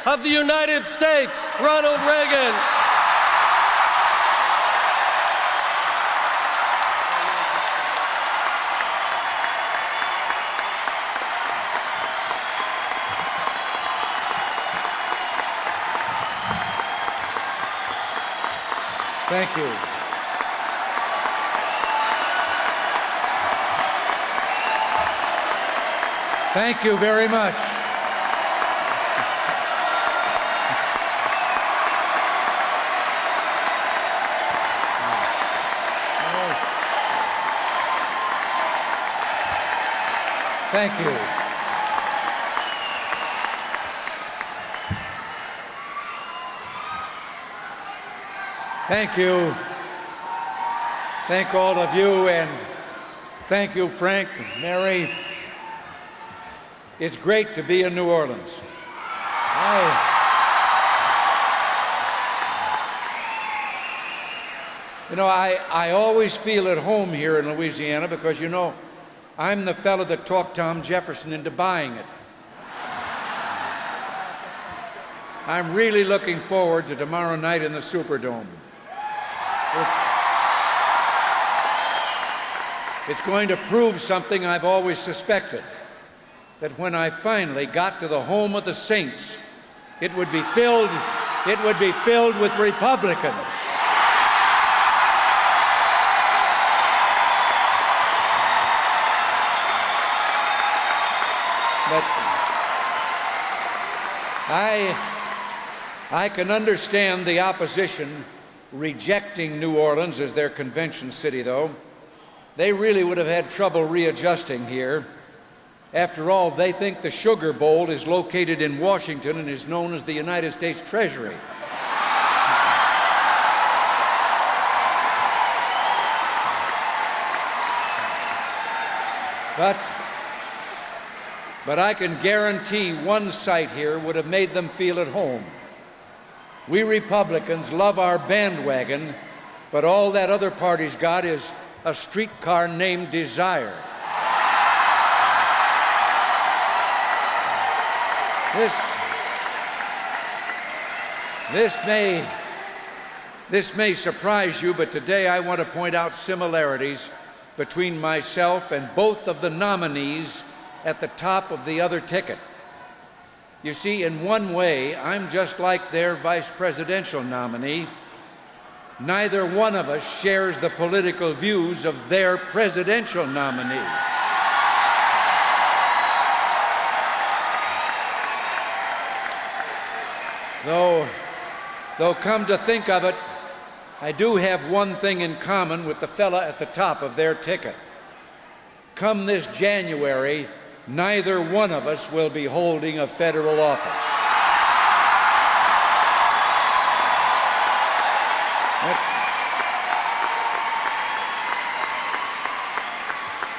of the United States, Ronald Reagan. Thank you. Thank you very much. Thank you. Thank you. Thank all of you, and thank you, Frank, Mary. It's great to be in New Orleans. I always feel at home here in Louisiana because, I'm the fellow that talked Tom Jefferson into buying it. I'm really looking forward to tomorrow night in the Superdome. It's going to prove something I've always suspected, that when I finally got to the home of the saints, it would be filled with Republicans. But I can understand the opposition rejecting New Orleans as their convention city, though. They really would have had trouble readjusting here. After all, they think the Sugar Bowl is located in Washington and is known as the United States Treasury. But I can guarantee one sight here would have made them feel at home. We Republicans love our bandwagon, but all that other party's got is a streetcar named Desire. This may surprise you, but today I want to point out similarities between myself and both of the nominees at the top of the other ticket. You see, in one way, I'm just like their vice presidential nominee. Neither one of us shares the political views of their presidential nominee. Though come to think of it, I do have one thing in common with the fella at the top of their ticket. Come this January, neither one of us will be holding a federal office.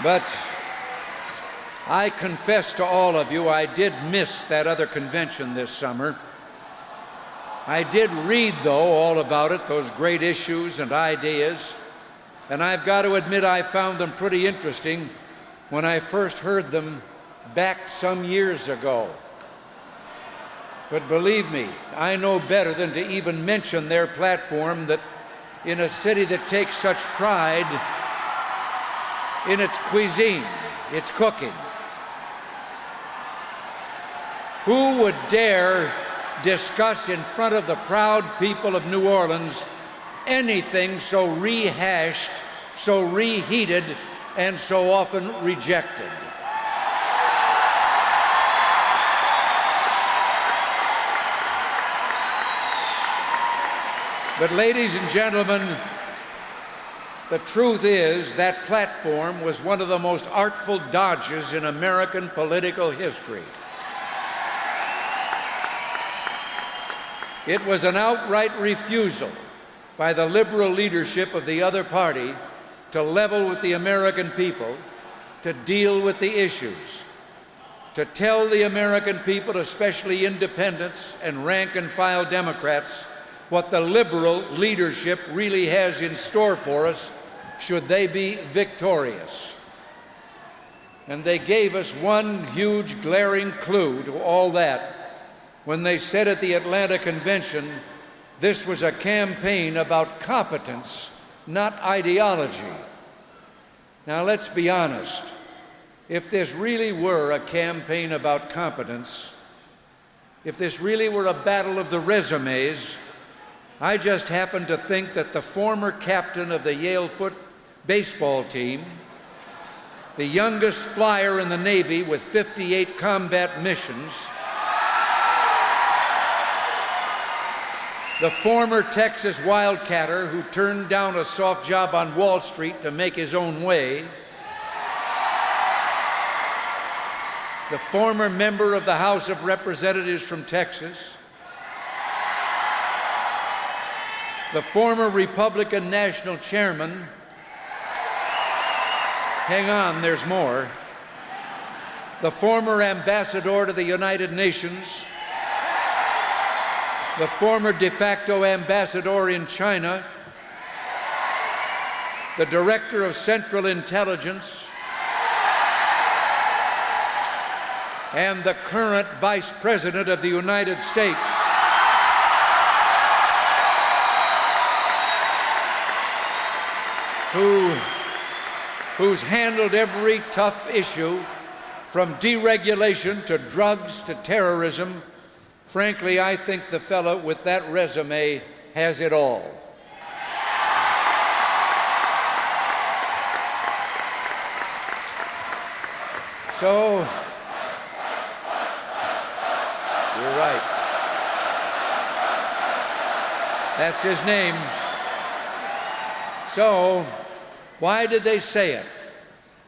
But I confess to all of you, I did miss that other convention this summer. I did read, though, all about it, those great issues and ideas, and I've got to admit I found them pretty interesting when I first heard them back some years ago. But believe me, I know better than to even mention their platform, that in a city that takes such pride in its cuisine, its cooking, who would dare discuss in front of the proud people of New Orleans anything so rehashed, so reheated, and so often rejected? But ladies and gentlemen, the truth is that platform was one of the most artful dodges in American political history. It was an outright refusal by the liberal leadership of the other party to level with the American people, to deal with the issues, to tell the American people, especially independents and rank-and-file Democrats, what the liberal leadership really has in store for us should they be victorious. And they gave us one huge glaring clue to all that when they said at the Atlanta Convention this was a campaign about competence, not ideology. Now, let's be honest. If this really were a campaign about competence, if this really were a battle of the resumes, I just happen to think that the former captain of the Yale baseball team, the youngest flyer in the Navy with 58 combat missions, the former Texas Wildcatter who turned down a soft job on Wall Street to make his own way, the former member of the House of Representatives from Texas, the former Republican national chairman, hang on, there's more, the former ambassador to the United Nations, the former de facto ambassador in China, the director of Central Intelligence, and the current Vice President of the United States. Who's handled every tough issue, from deregulation to drugs to terrorism. Frankly, I think the fellow with that resume has it all. So, you're right. That's his name. So, why did they say it?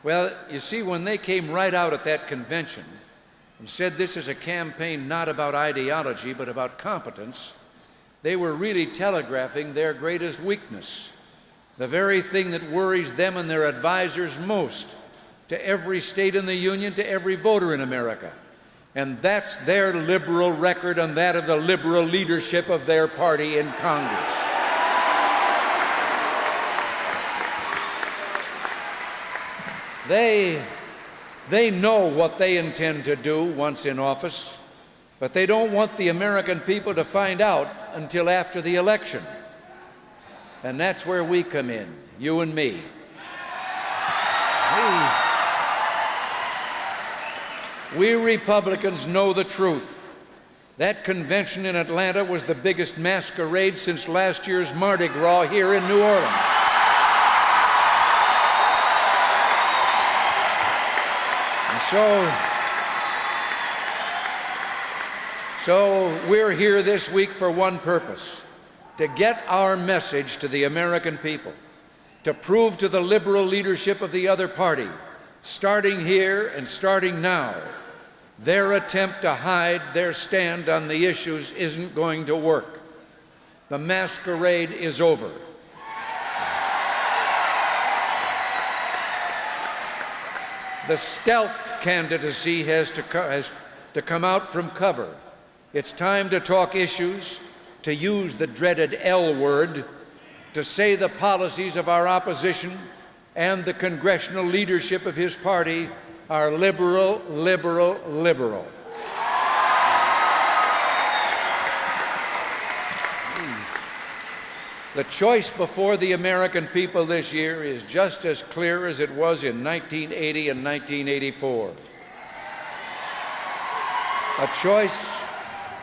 Well, you see, when they came right out at that convention and said this is a campaign not about ideology but about competence, they were really telegraphing their greatest weakness, the very thing that worries them and their advisors most, to every state in the Union, to every voter in America. And that's their liberal record and that of the liberal leadership of their party in Congress. They know what they intend to do once in office, but they don't want the American people to find out until after the election. And that's where we come in, you and me. We Republicans know the truth. That convention in Atlanta was the biggest masquerade since last year's Mardi Gras here in New Orleans. So we're here this week for one purpose: to get our message to the American people, to prove to the liberal leadership of the other party, starting here and starting now, their attempt to hide their stand on the issues isn't going to work. The masquerade is over. The stealth candidacy has to come out from cover. It's time to talk issues, to use the dreaded L word, to say the policies of our opposition and the congressional leadership of his party are liberal, liberal, liberal. The choice before the American people this year is just as clear as it was in 1980 and 1984.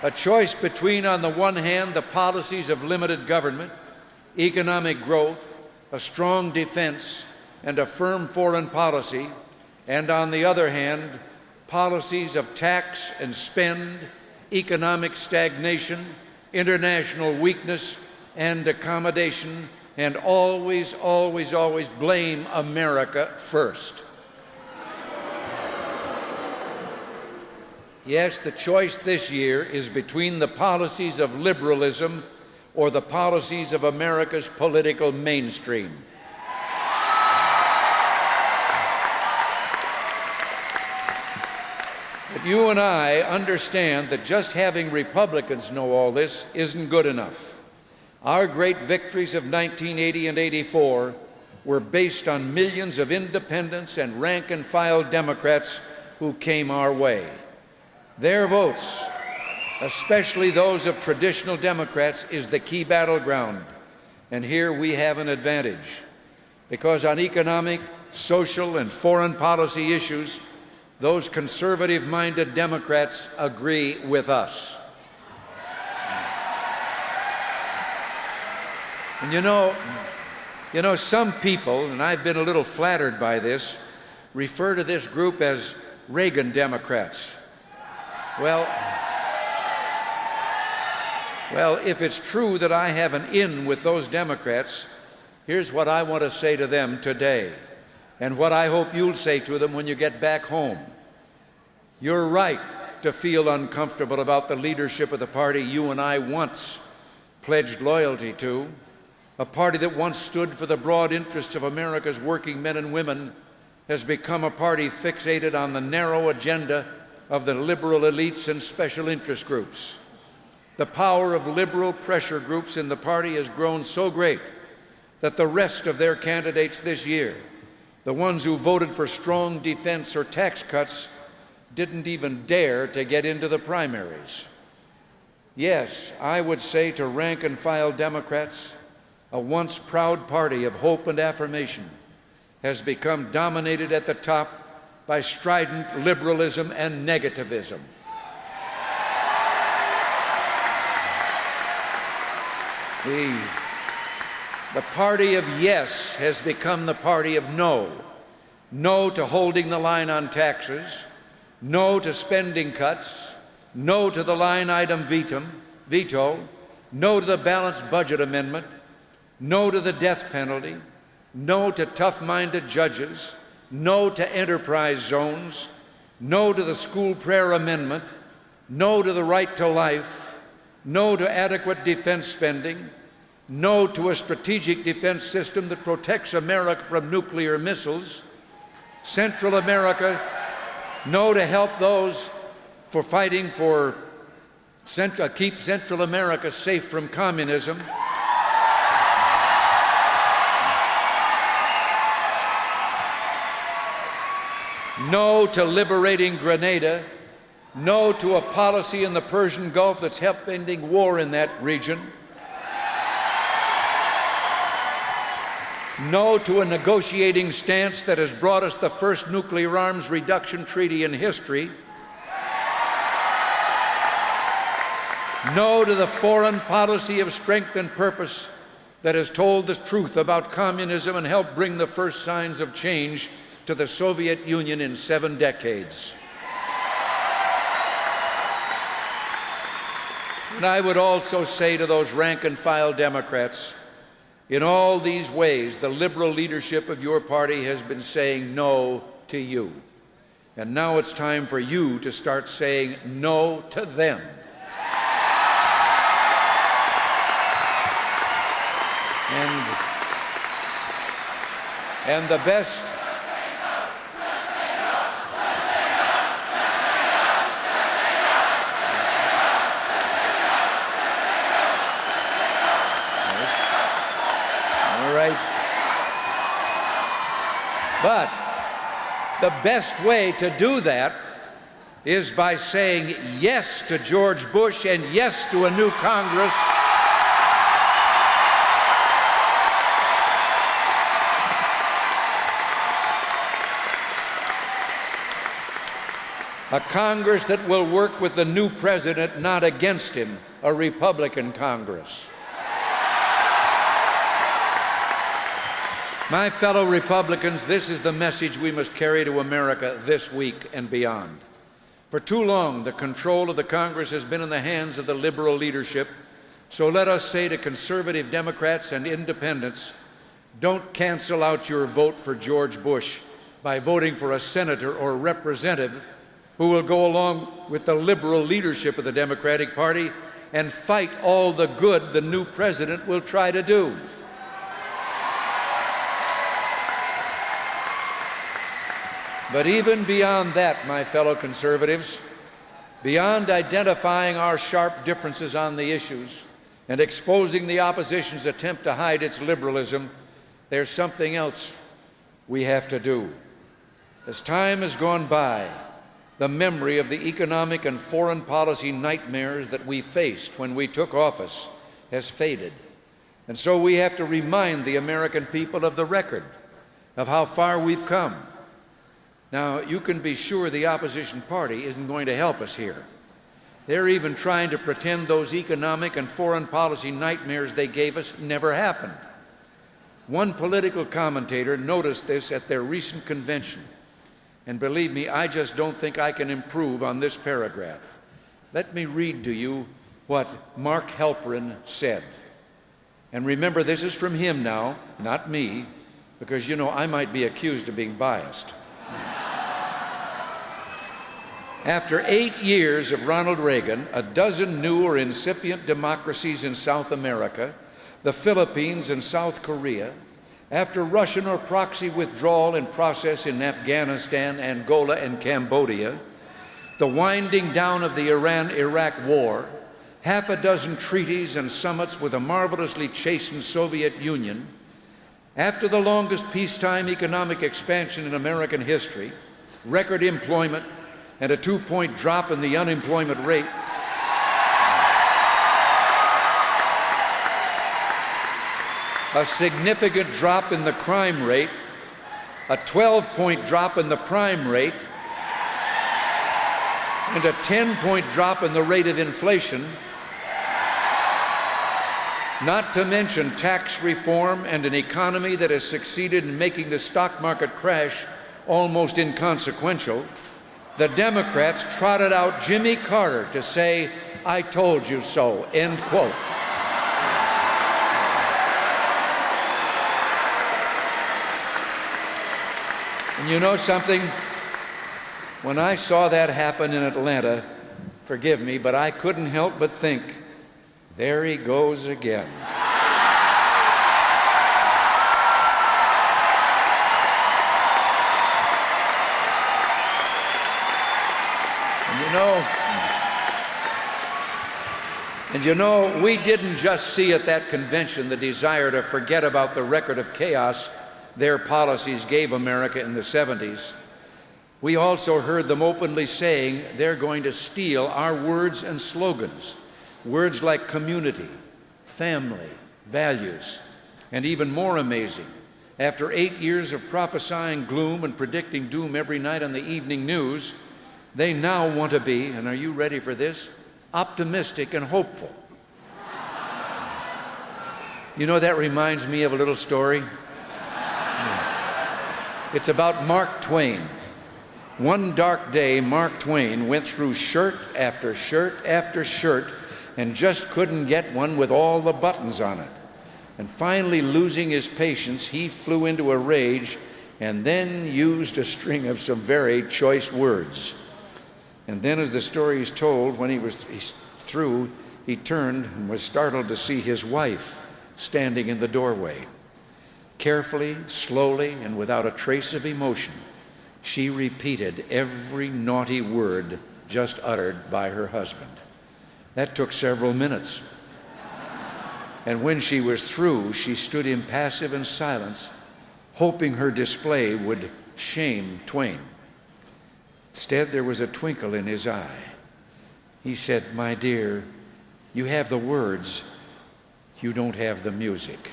A choice between, on the one hand, the policies of limited government, economic growth, a strong defense, and a firm foreign policy, and on the other hand, policies of tax and spend, economic stagnation, international weakness, and accommodation, and always, always, always blame America first. Yes, the choice this year is between the policies of liberalism or the policies of America's political mainstream. But you and I understand that just having Republicans know all this isn't good enough. Our great victories of 1980 and 84 were based on millions of independents and rank-and-file Democrats who came our way. Their votes especially those of traditional Democrats, is the key battleground. And here we have an advantage, because on economic, social, and foreign policy issues, those conservative-minded Democrats agree with us. And you know, some people, and I've been a little flattered by this, refer to this group as Reagan Democrats. Well, if it's true that I have an in with those Democrats, here's what I want to say to them today, and what I hope you'll say to them when you get back home. You're right to feel uncomfortable about the leadership of the party you and I once pledged loyalty to, a party that once stood for the broad interests of America's working men and women has become a party fixated on the narrow agenda of the liberal elites and special interest groups. The power of liberal pressure groups in the party has grown so great that the rest of their candidates this year, the ones who voted for strong defense or tax cuts, didn't even dare to get into the primaries. Yes, I would say to rank-and-file Democrats, a once proud party of hope and affirmation has become dominated at the top by strident liberalism and negativism. The party of yes has become the party of no. No to holding the line on taxes, no to spending cuts, no to the line item veto, no to the balanced budget amendment, no to the death penalty, no to tough-minded judges, no to enterprise zones, no to the school prayer amendment, no to the right to life, no to adequate defense spending, no to a strategic defense system that protects America from nuclear missiles, Central America, no to help those for fighting for keep Central America safe from communism, no to liberating Grenada, no to a policy in the Persian Gulf that's helped ending war in that region, no to a negotiating stance that has brought us the first nuclear arms reduction treaty in history, no to the foreign policy of strength and purpose that has told the truth about communism and helped bring the first signs of change to the Soviet Union in 7 decades. And I would also say to those rank-and-file Democrats, in all these ways, the liberal leadership of your party has been saying no to you. And now it's time for you to start saying no to them. And the best But the best way to do that is by saying yes to George Bush and yes to a new Congress. A Congress that will work with the new president, not against him, a Republican Congress. My fellow Republicans, this is the message we must carry to America this week and beyond. For too long, the control of the Congress has been in the hands of the liberal leadership, so let us say to conservative Democrats and independents, don't cancel out your vote for George Bush by voting for a senator or representative who will go along with the liberal leadership of the Democratic Party and fight all the good the new president will try to do. But even beyond that, my fellow conservatives, beyond identifying our sharp differences on the issues and exposing the opposition's attempt to hide its liberalism, there's something else we have to do. As time has gone by, the memory of the economic and foreign policy nightmares that we faced when we took office has faded. And so we have to remind the American people of the record, of how far we've come. Now, you can be sure the opposition party isn't going to help us here. They're even trying to pretend those economic and foreign policy nightmares they gave us never happened. One political commentator noticed this at their recent convention. And believe me, I just don't think I can improve on this paragraph. Let me read to you what Mark Halperin said. And remember, this is from him now, not me, because, you know, I might be accused of being biased. After 8 years of Ronald Reagan, a dozen new or incipient democracies in South America, the Philippines and South Korea, after Russian or proxy withdrawal in process in Afghanistan, Angola, and Cambodia, the winding down of the Iran-Iraq war, half a dozen treaties and summits with a marvelously chastened Soviet Union, after the longest peacetime economic expansion in American history, record employment, and a 2-point drop in the unemployment rate, a significant drop in the crime rate, a 12-point drop in the prime rate, and a 10-point drop in the rate of inflation, not to mention tax reform and an economy that has succeeded in making the stock market crash almost inconsequential, the Democrats trotted out Jimmy Carter to say, "I told you so," end quote. And you know something? When I saw that happen in Atlanta, forgive me, but I couldn't help but think, there he goes again. And you know, we didn't just see at that convention the desire to forget about the record of chaos their policies gave America in the 70s. We also heard them openly saying they're going to steal our words and slogans, words like community, family, values, and even more amazing, after 8 years of prophesying gloom and predicting doom every night on the evening news, they now want to be, and are you ready for this, optimistic and hopeful. You know, that reminds me of a little story. It's about Mark Twain. One dark day, Mark Twain went through shirt after shirt after shirt and just couldn't get one with all the buttons on it. And finally, losing his patience, he flew into a rage and then used a string of some very choice words. And then, as the story is told, when he's through, he turned and was startled to see his wife standing in the doorway. Carefully, slowly, and without a trace of emotion, she repeated every naughty word just uttered by her husband. That took several minutes. And when she was through, she stood impassive in silence, hoping her display would shame Twain. Instead, there was a twinkle in his eye. He said, "My dear, you have the words, you don't have the music."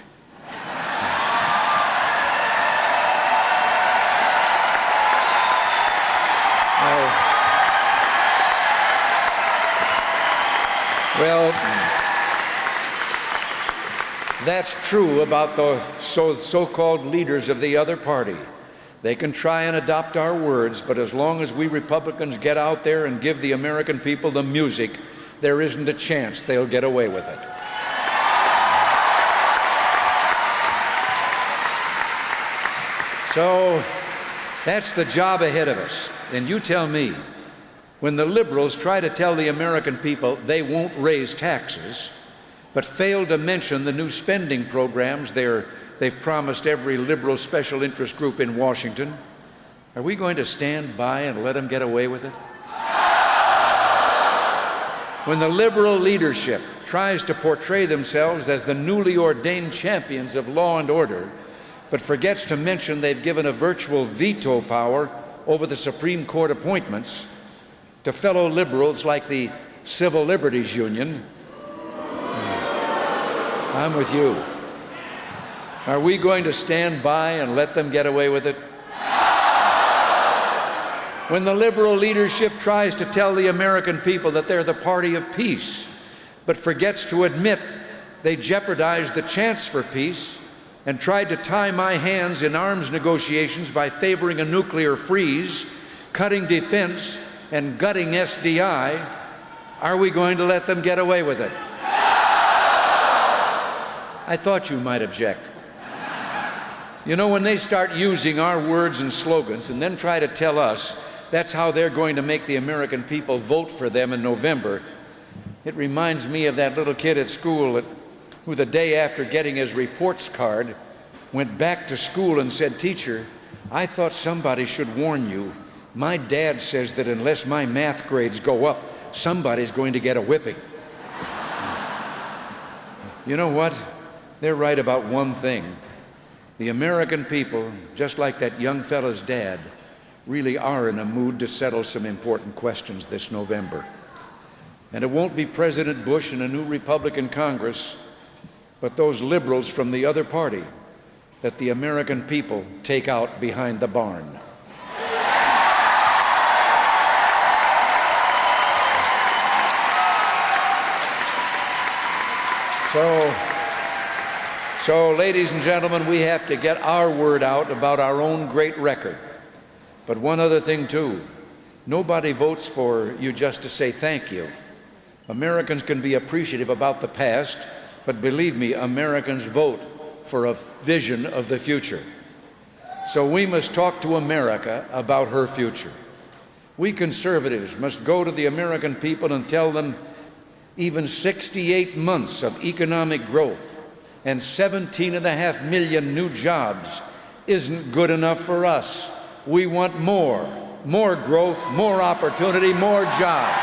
Well, that's true about the so-called leaders of the other party. They can try and adopt our words, but as long as we Republicans get out there and give the American people the music, there isn't a chance they'll get away with it. So that's the job ahead of us. And you tell me, when the liberals try to tell the American people they won't raise taxes, but fail to mention the new spending programs they've promised every liberal special interest group in Washington, are we going to stand by and let them get away with it? When the liberal leadership tries to portray themselves as the newly ordained champions of law and order, but forgets to mention they've given a virtual veto power over the Supreme Court appointments, to fellow liberals like the Civil Liberties Union, I'm with you. Are we going to stand by and let them get away with it? When the liberal leadership tries to tell the American people that they're the party of peace, but forgets to admit they jeopardized the chance for peace and tried to tie my hands in arms negotiations by favoring a nuclear freeze, cutting defense, and gutting SDI, are we going to let them get away with it? I thought you might object. You know, when they start using our words and slogans and then try to tell us that's how they're going to make the American people vote for them in November, it reminds me of that little kid at school who the day after getting his reports card went back to school and said, "Teacher, I thought somebody should warn you. My dad says that unless my math grades go up, somebody's going to get a whipping." You know what? They're right about one thing. The American people, just like that young fella's dad, really are in a mood to settle some important questions this November. And it won't be President Bush and a new Republican Congress, but those liberals from the other party that the American people take out behind the barn. So, ladies and gentlemen, we have to get our word out about our own great record. But one other thing, too. Nobody votes for you just to say thank you. Americans can be appreciative about the past, but believe me, Americans vote for a vision of the future. So we must talk to America about her future. We conservatives must go to the American people and tell them even 68 months of economic growth and 17.5 million new jobs isn't good enough for us. We want more growth, more opportunity, more jobs.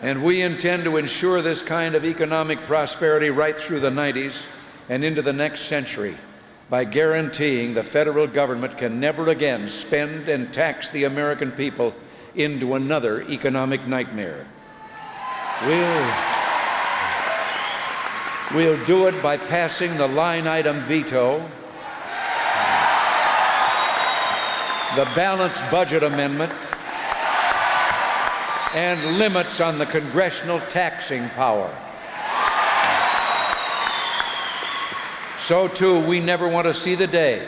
And we intend to ensure this kind of economic prosperity right through the 90s and into the next century by guaranteeing the federal government can never again spend and tax the American people into another economic nightmare. We'll do it by passing the line item veto, the balanced budget amendment, and limits on the congressional taxing power. So, too, we never want to see the day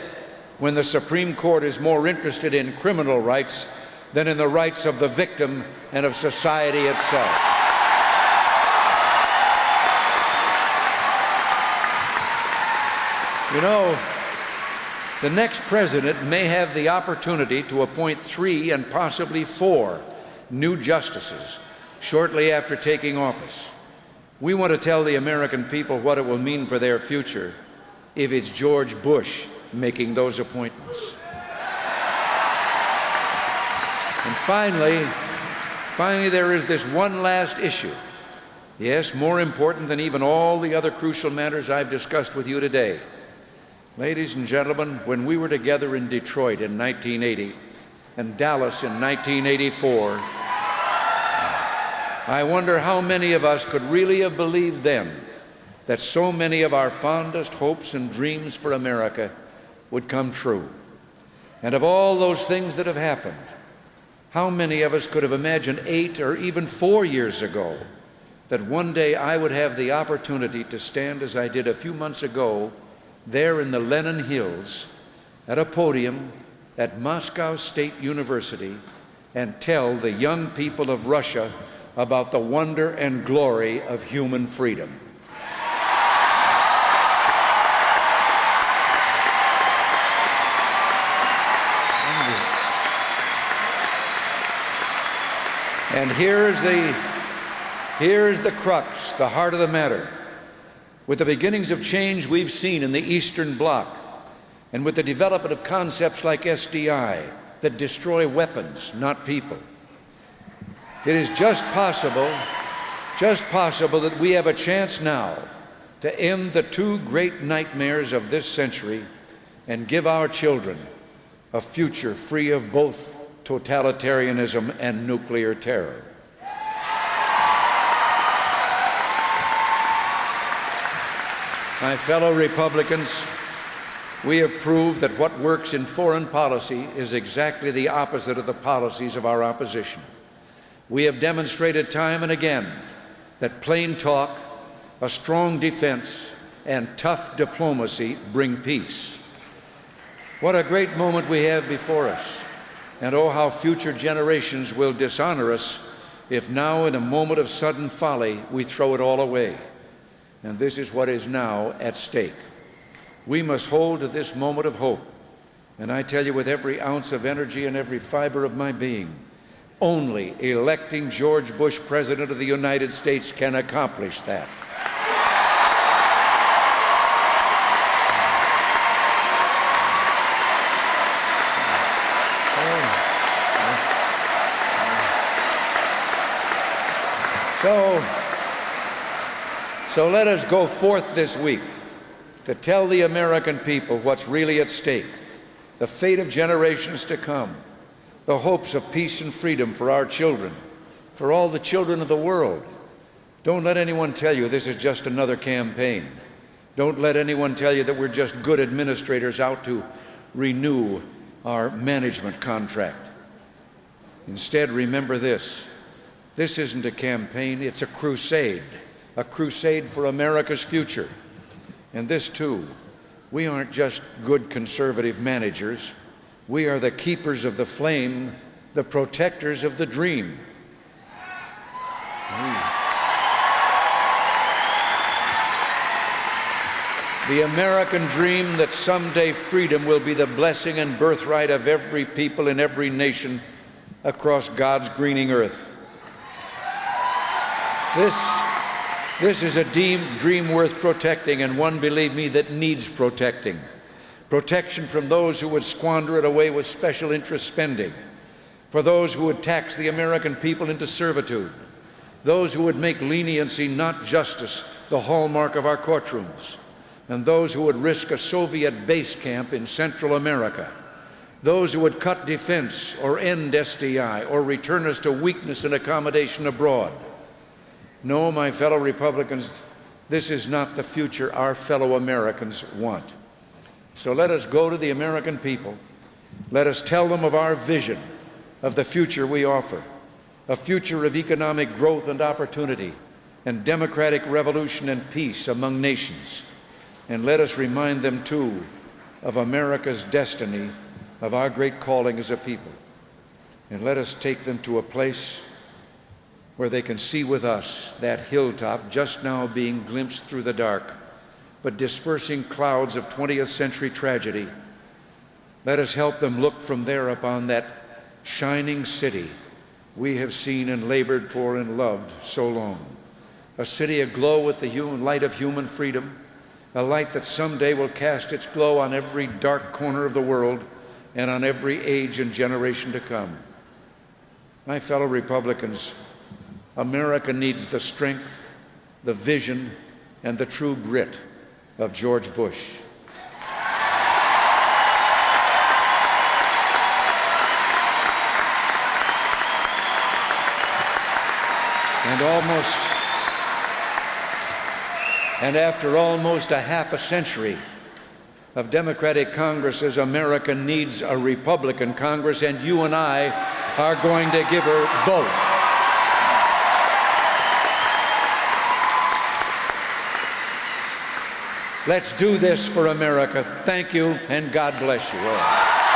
when the Supreme Court is more interested in criminal rights than in the rights of the victim and of society itself. You know, the next president may have the opportunity to appoint 3 and possibly 4 new justices shortly after taking office. We want to tell the American people what it will mean for their future if it's George Bush making those appointments. And finally, there is this one last issue. Yes, more important than even all the other crucial matters I've discussed with you today. Ladies and gentlemen, when we were together in Detroit in 1980 and Dallas in 1984, I wonder how many of us could really have believed then that so many of our fondest hopes and dreams for America would come true. And of all those things that have happened, how many of us could have imagined 8 or even 4 years ago that one day I would have the opportunity to stand as I did a few months ago there in the Lenin Hills at a podium at Moscow State University and tell the young people of Russia about the wonder and glory of human freedom. And here's the crux, the heart of the matter. With the beginnings of change we've seen in the Eastern Bloc, and with the development of concepts like SDI that destroy weapons, not people, it is just possible that we have a chance now to end the two great nightmares of this century and give our children a future free of both totalitarianism and nuclear terror. My fellow Republicans, we have proved that what works in foreign policy is exactly the opposite of the policies of our opposition. We have demonstrated time and again that plain talk, a strong defense, and tough diplomacy bring peace. What a great moment we have before us, and oh, how future generations will dishonor us if now, in a moment of sudden folly, we throw it all away. And this is what is now at stake. We must hold to this moment of hope. And I tell you with every ounce of energy and every fiber of my being, only electing George Bush President of the United States can accomplish that. So let us go forth this week to tell the American people what's really at stake, the fate of generations to come, the hopes of peace and freedom for our children, for all the children of the world. Don't let anyone tell you this is just another campaign. Don't let anyone tell you that we're just good administrators out to renew our management contract. Instead, remember this. This isn't a campaign, it's a crusade for America's future. And this too, we aren't just good conservative managers. We are the keepers of the flame, the protectors of the dream. The American dream that someday freedom will be the blessing and birthright of every people in every nation across God's greening earth. This is a dream worth protecting, and one, believe me, that needs protecting. Protection from those who would squander it away with special interest spending, for those who would tax the American people into servitude, those who would make leniency, not justice, the hallmark of our courtrooms, and those who would risk a Soviet base camp in Central America, those who would cut defense or end SDI or return us to weakness and accommodation abroad. No, my fellow Republicans, this is not the future our fellow Americans want. So let us go to the American people. Let us tell them of our vision of the future we offer, a future of economic growth and opportunity, and democratic revolution and peace among nations. And let us remind them, too, of America's destiny, of our great calling as a people. And let us take them to a place where they can see with us that hilltop just now being glimpsed through the dark, but dispersing clouds of 20th century tragedy. Let us help them look from there upon that shining city we have seen and labored for and loved so long. A city aglow with the light of human freedom, a light that someday will cast its glow on every dark corner of the world and on every age and generation to come. My fellow Republicans, America needs the strength, the vision, and the true grit of George Bush. And after almost a half a century of Democratic Congresses, America needs a Republican Congress, and you and I are going to give her both. Let's do this for America. Thank you, and God bless you all.